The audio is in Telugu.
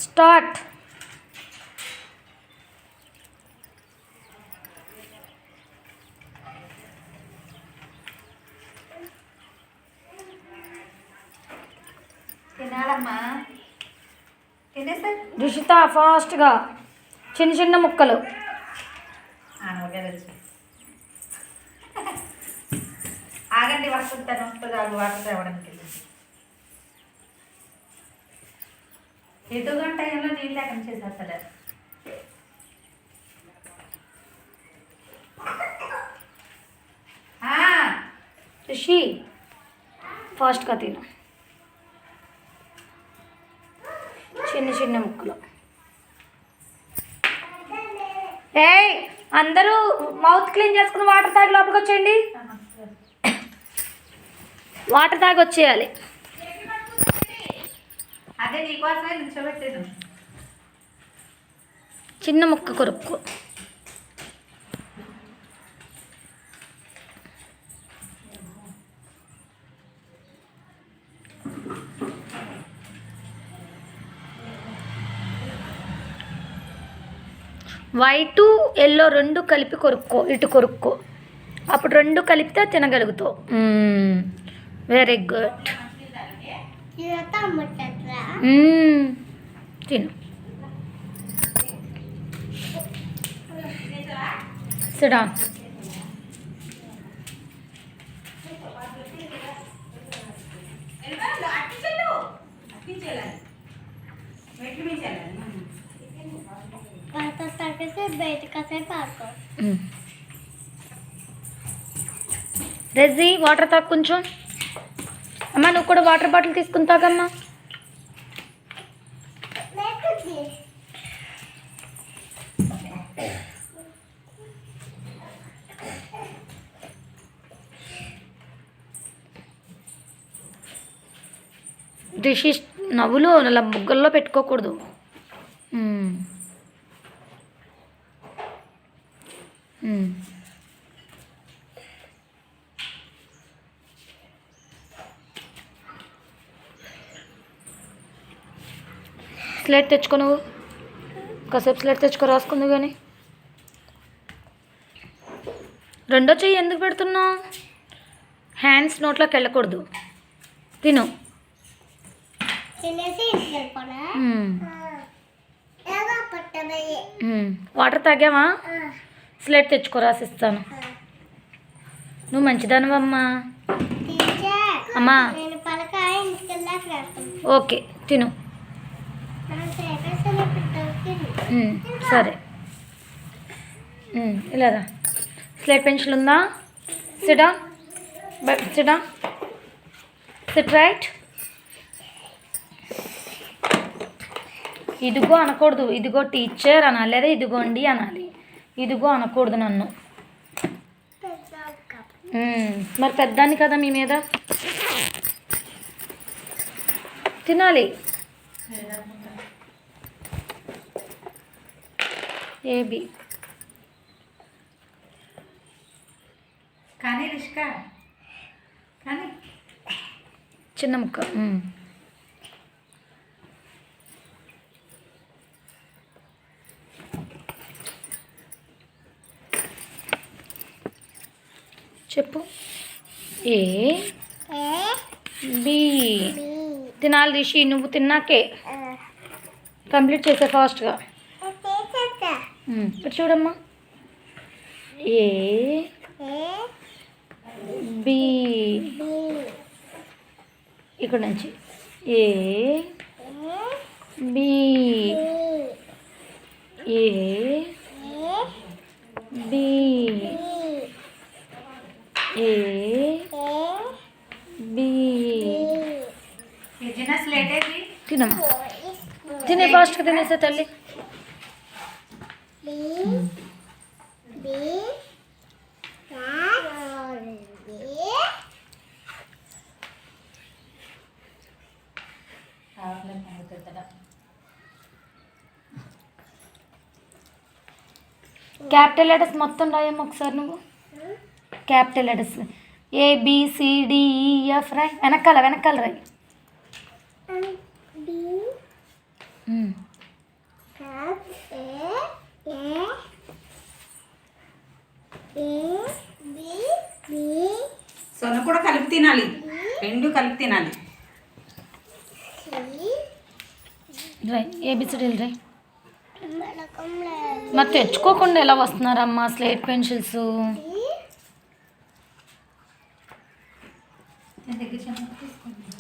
స్టార్ట్. తినాలమ్మా. తినేసా రుషిత ఫాస్ట్గా చిన్న చిన్న ముక్కలు. ఆగండి, వస్తుంది తను వస్తుంది. ఆగు, వాటర్ తేవడానికి ఎటు గంట టైంలో నీళ్ళు ఎక్కడ చేసేస్తాడు. రిషి ఫాస్ట్గా తిను. చిన్న చిన్న ముక్కలు. ఏయ్, అందరూ మౌత్ క్లీన్ చేసుకుని వాటర్ తాగి లోపలికి వచ్చేయండి. వాటర్ తాగి వచ్చేయాలి. అదే నీకోసమే నిల్చోబెట్టాను. చిన్న ముక్క కొరుక్కు. వైటు ఎల్లో రెండు కలిపి కొరుక్కో, ఇటు కొరుక్కో. అప్పుడు రెండు కలిపితే తినగలుగుతావు. Very good. తిను. సిడా. రెజీ వాటర్ తాగు కొంచెం. అమ్మా నువ్వు కూడా వాటర్ బాటిల్ తీసుకుని తాగమ్మా. రిషి నవ్వులు అలా బుగ్గల్లో పెట్టుకోకూడదు. స్లేట్ తెచ్చుకో, నువ్వు కాసేపు స్లేట్ తెచ్చుకో, రాసుకుంది. కానీ రెండో చెయ్యి ఎందుకు పెడుతున్నావు? హ్యాండ్స్ నోట్లోకి వెళ్ళకూడదు. తిను. వాటర్ తాగావా? స్లేట్ తెచ్చుకో, రాసిస్తాను. నువ్వు మంచిదానివమ్మా. అమ్మా ఓకే తిను. సరే ఇలారా. స్లేట్ పెన్సిల్ ఉందా? సిడా సిడా సిట్ రైట్. ఇదిగో అనకూడదు. ఇదిగో టీచర్ అనాలి, లేదా ఇదిగోండి అనాలి. ఇదిగో అనకూడదు నన్ను. మరి పెద్దాన్ని కదా మీ మీద. తినాలి. ఏబి కానీ రిష్కా కానీ చిన్న ముక్క. చెప్పు. A B. తినాలి రిషి, నువ్వు తిన్నాకే కంప్లీట్ చేసే ఫాస్ట్గా. ఇప్పుడు చూడమ్మా. A B. ఇక్కడ నుంచి A B. A B. A B. తినమ్మా. తినే ఫాస్ట్గా తినేసే తల్లి. క్యాపిటల్ లెటర్స్ మొత్తం రాయమ్మ ఒకసారి నువ్వు. క్యాపిటల్ లెటర్స్ ABCDEF రాయ్. వెనకాల రాయ్. సొన కూడా కలిపి తినాలి, రెండు కలిపి తినాలి. రై ఏబిసిడీలు రై. మరి తెచ్చుకోకుండా ఎలా వస్తున్నారమ్మా స్లేట్ పెన్సిల్స్? దగ్గర తీసుకోండి.